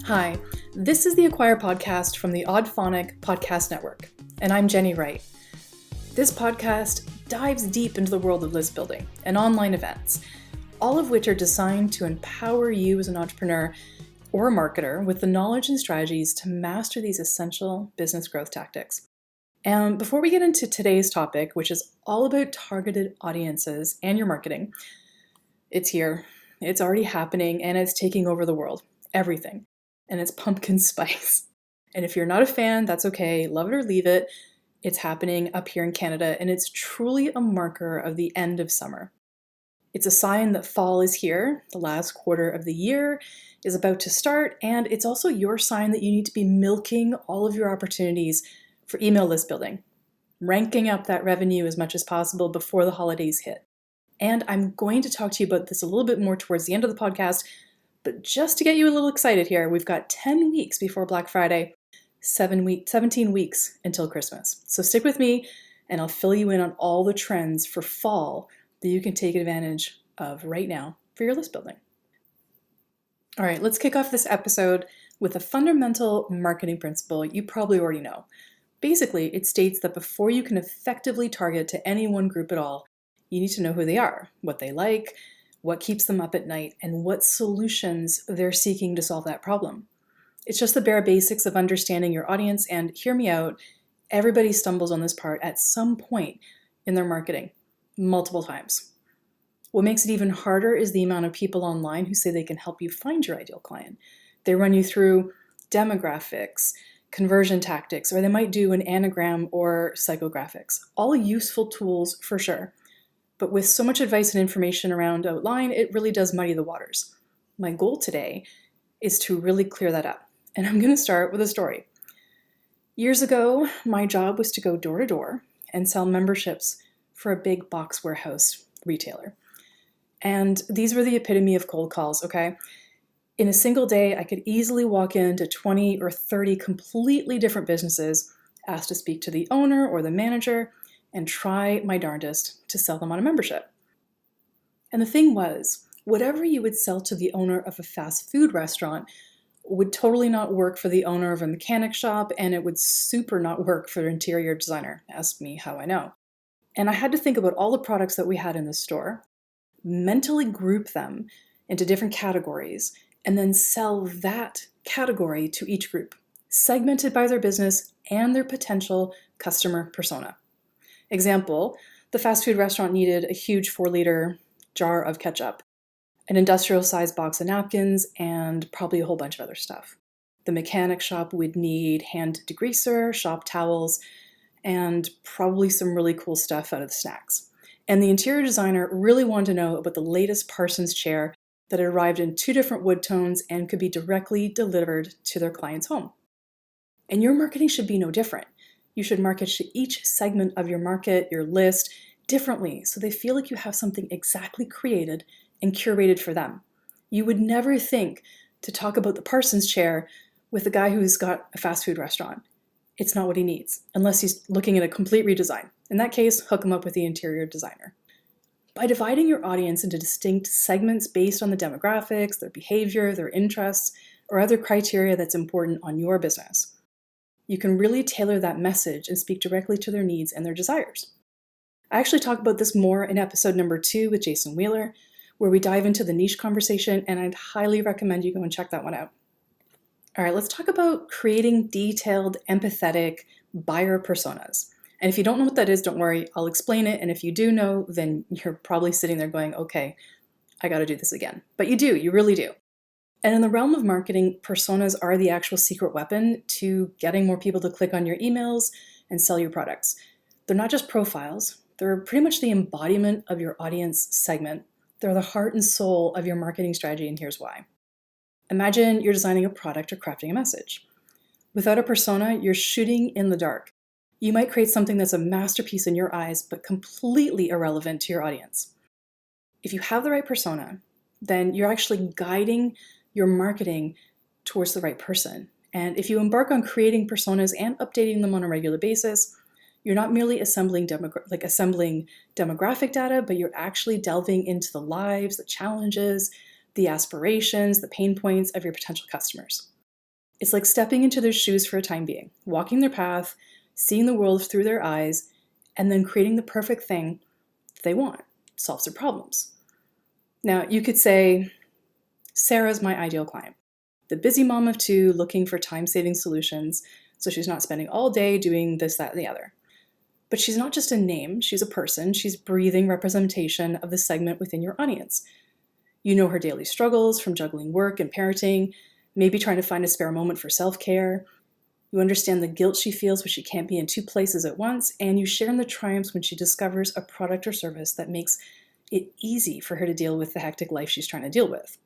Hi, this is the Acquire podcast from the Oddphonic Podcast Network, and I'm Jenny Wright. This podcast dives deep into the world of list building and online events, all of which are designed to empower you as an entrepreneur or a marketer with the knowledge and strategies to master these essential business growth tactics. And before we get into today's topic, which is all about targeted audiences and your marketing, it's here, it's already happening, and it's taking over the world, everything. And it's pumpkin spice. And if you're not a fan, that's okay. Love it or leave it. It's happening up here in Canada, and it's truly a marker of the end of summer. It's a sign that fall is here, the last quarter of the year is about to start, and it's also your sign that you need to be milking all of your opportunities for email list building, ranking up that revenue as much as possible before the holidays hit. And I'm going to talk to you about this a little bit more towards the end of the podcast. But just to get you a little excited here, we've got 10 weeks before Black Friday, 17 weeks until Christmas. So stick with me and I'll fill you in on all the trends for fall that you can take advantage of right now for your list building. All right, let's kick off this episode with a fundamental marketing principle you probably already know. Basically, it states that before you can effectively target to any one group at all, you need to know who they are, what they like, what keeps them up at night, and what solutions they're seeking to solve that problem. It's just the bare basics of understanding your audience, and hear me out, everybody stumbles on this part at some point in their marketing, multiple times. What makes it even harder is the amount of people online who say they can help you find your ideal client. They run you through demographics, conversion tactics, or they might do an anagram or psychographics. All useful tools for sure. But with so much advice and information around outline, it really does muddy the waters. My goal today is to really clear that up. And I'm going to start with a story. Years ago, my job was to go door to door and sell memberships for a big box warehouse retailer. And these were the epitome of cold calls, okay? In a single day, I could easily walk into 20 or 30 completely different businesses, ask to speak to the owner or the manager, and try my darndest to sell them on a membership. And the thing was, whatever you would sell to the owner of a fast food restaurant would totally not work for the owner of a mechanic shop, and it would super not work for an interior designer. Ask me how I know. And I had to think about all the products that we had in the store, mentally group them into different categories, and then sell that category to each group, segmented by their business and their potential customer persona. Example, the fast food restaurant needed a huge 4-liter jar of ketchup, an industrial-sized box of napkins, and probably a whole bunch of other stuff. The mechanic shop would need hand degreaser, shop towels, and probably some really cool stuff out of the snacks. And the interior designer really wanted to know about the latest Parsons chair that had arrived in 2 different wood tones and could be directly delivered to their client's home. And your marketing should be no different. You should market to each segment of your market, your list, differently so they feel like you have something exactly created and curated for them. You would never think to talk about the Parsons chair with a guy who's got a fast food restaurant. It's not what he needs, unless he's looking at a complete redesign. In that case, hook him up with the interior designer. By dividing your audience into distinct segments based on the demographics, their behavior, their interests, or other criteria that's important on your business, you can really tailor that message and speak directly to their needs and their desires. I actually talk about this more in episode number 2 with Jason Wheeler, where we dive into the niche conversation, and I'd highly recommend you go and check that one out. All right, let's talk about creating detailed, empathetic buyer personas. And if you don't know what that is, don't worry, I'll explain it. And if you do know, then you're probably sitting there going, okay, I got to do this again. But you do, you really do. And in the realm of marketing, personas are the actual secret weapon to getting more people to click on your emails and sell your products. They're not just profiles, they're pretty much the embodiment of your audience segment. They're the heart and soul of your marketing strategy, and here's why. Imagine you're designing a product or crafting a message. Without a persona, you're shooting in the dark. You might create something that's a masterpiece in your eyes, but completely irrelevant to your audience. If you have the right persona, then you're actually guiding your marketing towards the right person. And if you embark on creating personas and updating them on a regular basis, you're not merely assembling demographic data, but you're actually delving into the lives, the challenges, the aspirations, the pain points of your potential customers. It's like stepping into their shoes for a time being, walking their path, seeing the world through their eyes, and then creating the perfect thing they want, solves their problems. Now, you could say, Sarah's my ideal client. The busy mom of two looking for time-saving solutions, so she's not spending all day doing this, that, and the other. But she's not just a name, she's a person. She's breathing representation of the segment within your audience. You know her daily struggles from juggling work and parenting, maybe trying to find a spare moment for self-care. You understand the guilt she feels when she can't be in two places at once, and you share in the triumphs when she discovers a product or service that makes it easy for her to deal with the hectic life she's trying to deal with.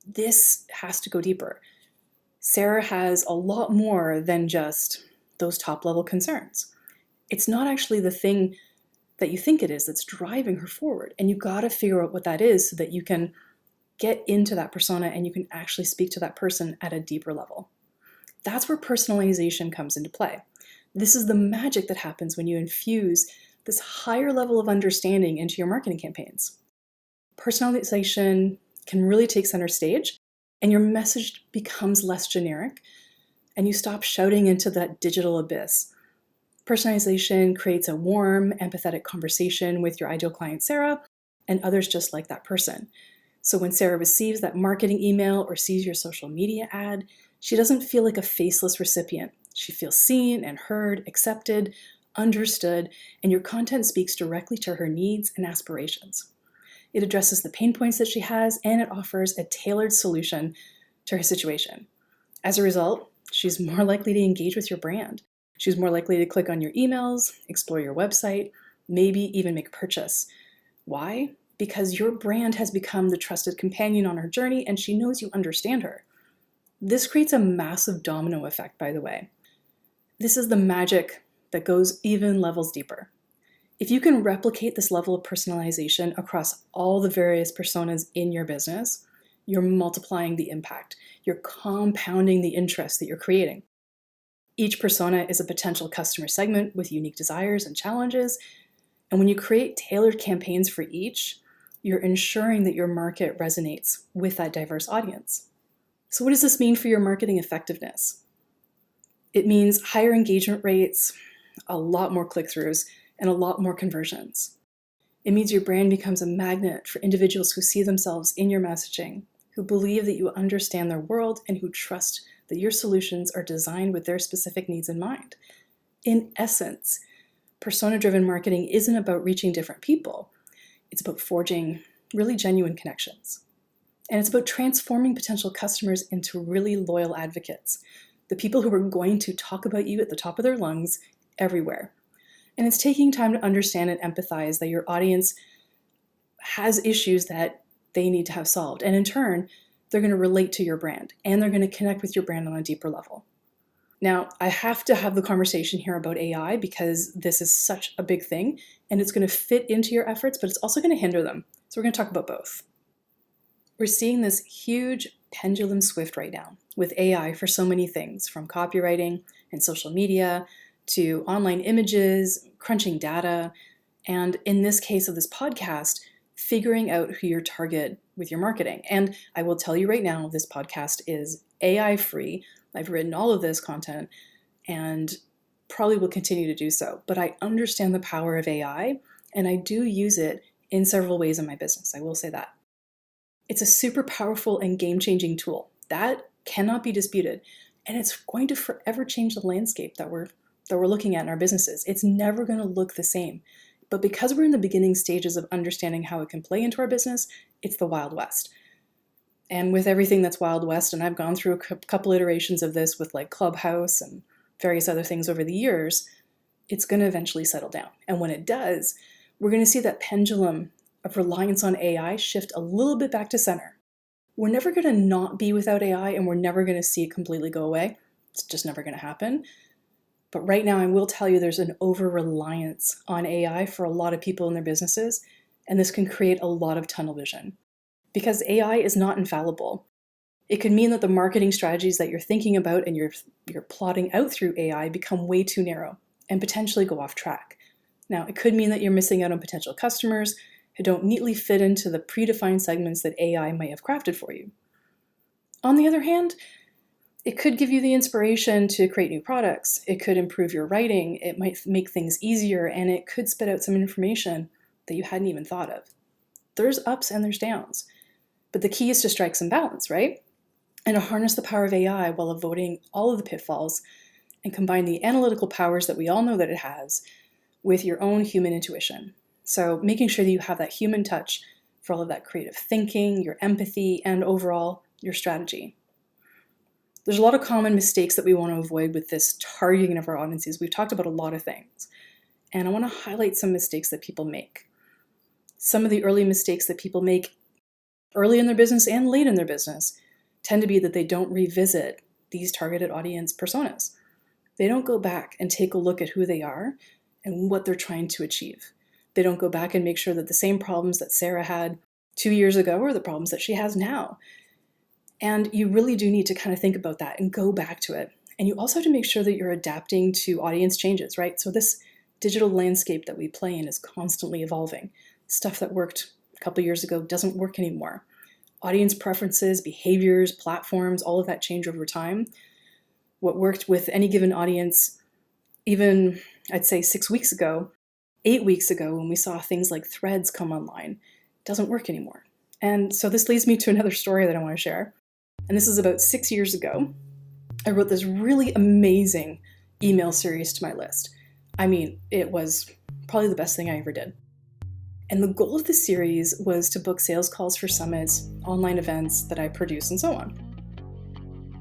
This has to go deeper. Sarah has a lot more than just those top-level concerns. It's not actually the thing that you think it is that's driving her forward, and you gotta figure out what that is so that you can get into that persona and you can actually speak to that person at a deeper level. That's where personalization comes into play. This is the magic that happens when you infuse this higher level of understanding into your marketing campaigns. Personalization can really take center stage, and your message becomes less generic, and you stop shouting into that digital abyss. Personalization creates a warm, empathetic conversation with your ideal client, Sarah, and others just like that person. So when Sarah receives that marketing email or sees your social media ad, she doesn't feel like a faceless recipient. She feels seen and heard, accepted, understood, and your content speaks directly to her needs and aspirations. It addresses the pain points that she has, and it offers a tailored solution to her situation. As a result, she's more likely to engage with your brand. She's more likely to click on your emails, explore your website, maybe even make a purchase. Why? Because your brand has become the trusted companion on her journey, and she knows you understand her. This creates a massive domino effect, by the way. This is the magic that goes even levels deeper. If you can replicate this level of personalization across all the various personas in your business, you're multiplying the impact. You're compounding the interest that you're creating. Each persona is a potential customer segment with unique desires and challenges. And when you create tailored campaigns for each, you're ensuring that your market resonates with that diverse audience. So what does this mean for your marketing effectiveness? It means higher engagement rates, a lot more click-throughs, and a lot more conversions. It means your brand becomes a magnet for individuals who see themselves in your messaging, who believe that you understand their world, and who trust that your solutions are designed with their specific needs in mind. In essence, persona-driven marketing isn't about reaching different people. It's about forging really genuine connections. And it's about transforming potential customers into really loyal advocates, the people who are going to talk about you at the top of their lungs everywhere. And it's taking time to understand and empathize that your audience has issues that they need to have solved. And in turn, they're going to relate to your brand, and they're going to connect with your brand on a deeper level. Now, I have to have the conversation here about AI because this is such a big thing, and it's going to fit into your efforts, but it's also going to hinder them. So we're going to talk about both. We're seeing this huge pendulum shift right now with AI for so many things, from copywriting and social media to online images, crunching data, and in this case of this podcast, figuring out who your target with your marketing. And I will tell you right now, this podcast is AI free. I've written all of this content and probably will continue to do so, but I understand the power of AI, and I do use it in several ways in my business. I will say that. It's a super powerful and game-changing tool. That cannot be disputed, and it's going to forever change the landscape that we're looking at in our businesses. It's never going to look the same. But because we're in the beginning stages of understanding how it can play into our business, it's the Wild West. And with everything that's Wild West, and I've gone through a couple iterations of this with like Clubhouse and various other things over the years, it's going to eventually settle down. And when it does, we're going to see that pendulum of reliance on AI shift a little bit back to center. We're never going to not be without AI, and we're never going to see it completely go away. It's just never going to happen. But right now, I will tell you there's an over-reliance on AI for a lot of people in their businesses, and this can create a lot of tunnel vision. Because AI is not infallible. It could mean that the marketing strategies that you're thinking about and you're plotting out through AI become way too narrow and potentially go off track. Now, it could mean that you're missing out on potential customers who don't neatly fit into the predefined segments that AI might have crafted for you. On the other hand, It could give you the inspiration to create new products. It could improve your writing. It might make things easier, and it could spit out some information that you hadn't even thought of. There's ups and there's downs, but the key is to strike some balance, right? And to harness the power of AI while avoiding all of the pitfalls and combine the analytical powers that we all know that it has with your own human intuition. So making sure that you have that human touch for all of that creative thinking, your empathy, and overall your strategy. There's a lot of common mistakes that we want to avoid with this targeting of our audiences. We've talked about a lot of things, and I want to highlight some mistakes that people make. Some of the early mistakes that people make early in their business and late in their business tend to be that they don't revisit these targeted audience personas. They don't go back and take a look at who they are and what they're trying to achieve. They don't go back and make sure that the same problems that Sarah had 2 years ago are the problems that she has now. And you really do need to kind of think about that and go back to it. And you also have to make sure that you're adapting to audience changes, right? So this digital landscape that we play in is constantly evolving. Stuff that worked a couple of years ago doesn't work anymore. Audience preferences, behaviors, platforms, all of that change over time. What worked with any given audience, even I'd say 6 weeks ago, 8 weeks ago, when we saw things like Threads come online, doesn't work anymore. And so this leads me to another story that I want to share. And this is about 6 years ago. I wrote this really amazing email series to my list. I mean, it was probably the best thing I ever did. And the goal of the series was to book sales calls for summits, online events that I produce, and so on.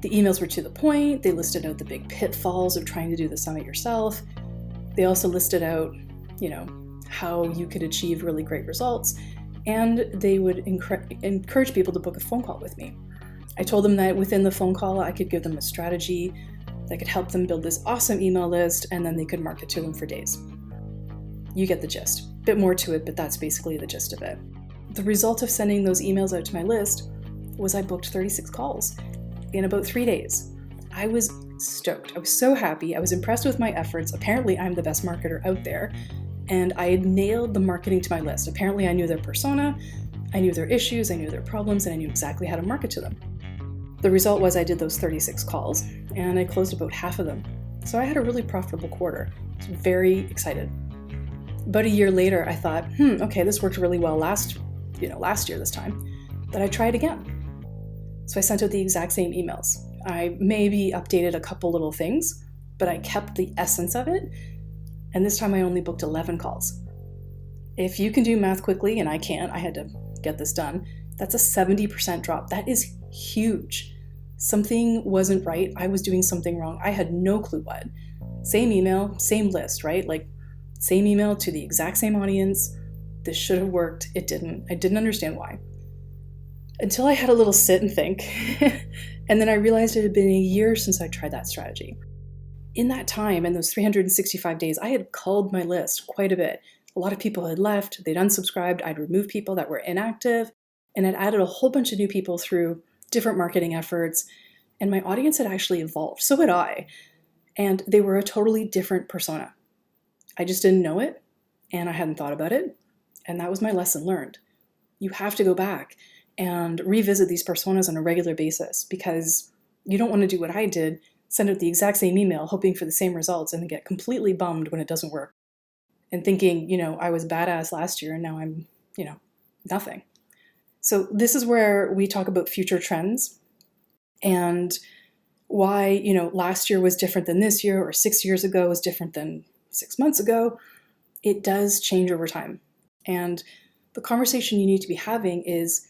The emails were to the point. They listed out the big pitfalls of trying to do the summit yourself. They also listed out, how you could achieve really great results. And they would encourage people to book a phone call with me. I told them that within the phone call, I could give them a strategy that could help them build this awesome email list, and then they could market to them for days. You get the gist. A bit more to it, but that's basically the gist of it. The result of sending those emails out to my list was I booked 36 calls in about 3 days. I was stoked. I was so happy. I was impressed with my efforts. Apparently, I'm the best marketer out there, and I had nailed the marketing to my list. Apparently, I knew their persona, I knew their issues, I knew their problems, and I knew exactly how to market to them. The result was I did those 36 calls, and I closed about half of them. So I had a really profitable quarter. I was very excited. About a year later, I thought, okay, this worked really well last year this time, but I tried again. So I sent out the exact same emails. I maybe updated a couple little things, but I kept the essence of it. And this time I only booked 11 calls. If you can do math quickly, and I can't, I had to get this done, that's a 70% drop. That is huge. Something wasn't right. I was doing something wrong. I had no clue what. Same email, same list, right? Like same email to the exact same audience. This should have worked. It didn't. I didn't understand why. Until I had a little sit and think. And then I realized it had been a year since I tried that strategy. In that time, in those 365 days, I had culled my list quite a bit. A lot of people had left, they'd unsubscribed, I'd removed people that were inactive, and I'd added a whole bunch of new people through different marketing efforts, and my audience had actually evolved. So had I. And they were a totally different persona. I just didn't know it, and I hadn't thought about it, and that was my lesson learned. You have to go back and revisit these personas on a regular basis, because you don't want to do what I did, send out the exact same email hoping for the same results and then get completely bummed when it doesn't work. And thinking, I was badass last year and now I'm, nothing. So this is where we talk about future trends and why, last year was different than this year, or 6 years ago was different than 6 months ago. It does change over time. And the conversation you need to be having is,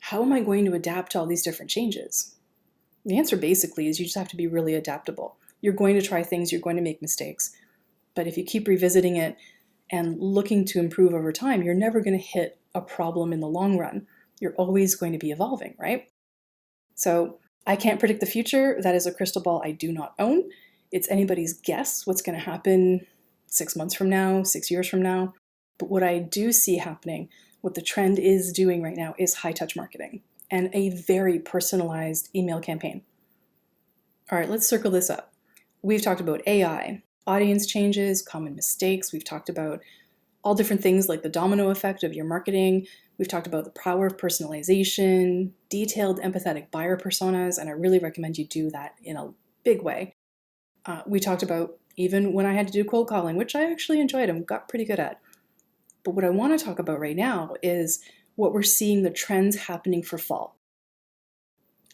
how am I going to adapt to all these different changes? The answer basically is you just have to be really adaptable. You're going to try things, you're going to make mistakes. But if you keep revisiting it and looking to improve over time, you're never going to hit a problem in the long run. You're always going to be evolving, right? So I can't predict the future. That is a crystal ball I do not own. It's anybody's guess what's going to happen 6 months from now, 6 years from now. But what I do see happening, what the trend is doing right now, is high-touch marketing and a very personalized email campaign. All right, let's circle this up. We've talked about AI, audience changes, common mistakes. We've talked about all different things like the domino effect of your marketing. We've talked about the power of personalization, detailed empathetic buyer personas, and I really recommend you do that in a big way. We talked about even when I had to do cold calling, which I actually enjoyed and got pretty good at. But what I want to talk about right now is what we're seeing the trends happening for fall.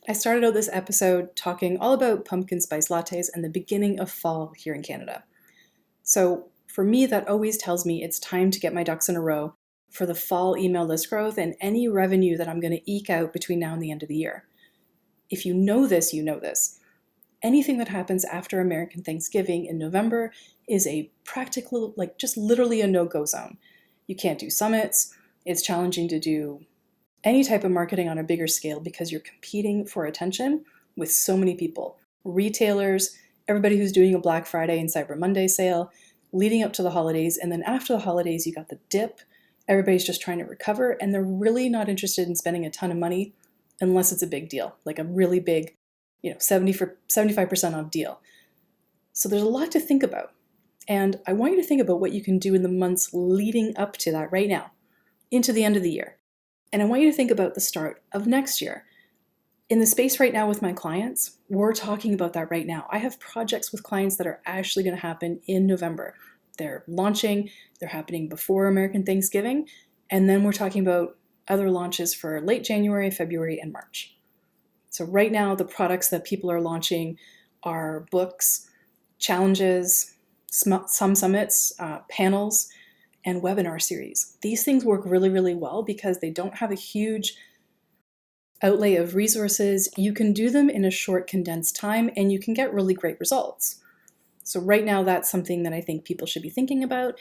I started out this episode talking all about pumpkin spice lattes and the beginning of fall here in Canada. So for me, that always tells me it's time to get my ducks in a row for the fall email list growth and any revenue that I'm going to eke out between now and the end of the year. If you know this, you know this. Anything that happens after American Thanksgiving in November is a practical, just literally a no-go zone. You can't do summits. It's challenging to do any type of marketing on a bigger scale because you're competing for attention with so many people. Retailers, everybody who's doing a Black Friday and Cyber Monday sale, leading up to the holidays, and then after the holidays, you got the dip. Everybody's just trying to recover, and they're really not interested in spending a ton of money unless it's a big deal, like a really big, 75% off deal. So there's a lot to think about. And I want you to think about what you can do in the months leading up to that right now, into the end of the year. And I want you to think about the start of next year. In the space right now with my clients, we're talking about that right now. I have projects with clients that are actually going to happen in November. They're launching, they're happening before American Thanksgiving, and then we're talking about other launches for late January, February, and March. So right now, the products that people are launching are books, challenges, some summits, panels, and webinar series. These things work really, really well because they don't have a huge outlay of resources. You can do them in a short, condensed time, and you can get really great results. So right now, that's something that I think people should be thinking about.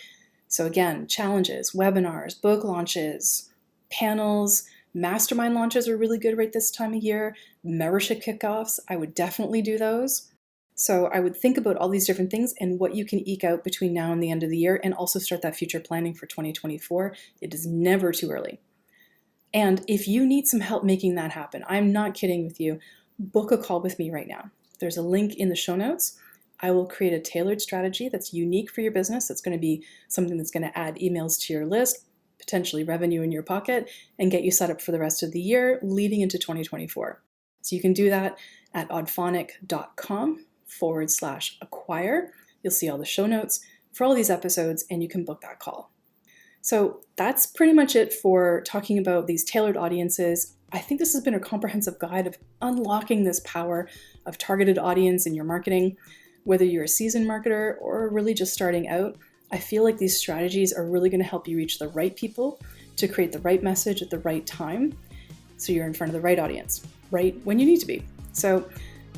So again, challenges, webinars, book launches, panels, mastermind launches are really good right this time of year. Membership kickoffs, I would definitely do those. So I would think about all these different things and what you can eke out between now and the end of the year, and also start that future planning for 2024. It is never too early. And if you need some help making that happen, I'm not kidding with you, book a call with me right now. There's a link in the show notes. I will create a tailored strategy that's unique for your business. It's going to be something that's going to add emails to your list, potentially revenue in your pocket, and get you set up for the rest of the year leading into 2024. So you can do that at oddphonic.com/acquire. You'll see all the show notes for all these episodes, and you can book that call. So that's pretty much it for talking about these tailored audiences. I think this has been a comprehensive guide of unlocking this power of targeted audience in your marketing. Whether you're a seasoned marketer or really just starting out, I feel like these strategies are really going to help you reach the right people to create the right message at the right time, so you're in front of the right audience, right when you need to be. So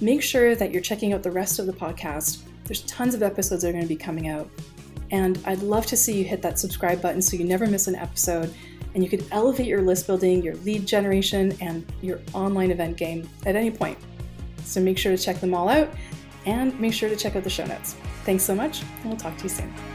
make sure that you're checking out the rest of the podcast. There's tons of episodes that are going to be coming out, and I'd love to see you hit that subscribe button so you never miss an episode, and you can elevate your list building, your lead generation, and your online event game at any point. So make sure to check them all out, and make sure to check out the show notes. Thanks so much, and we'll talk to you soon.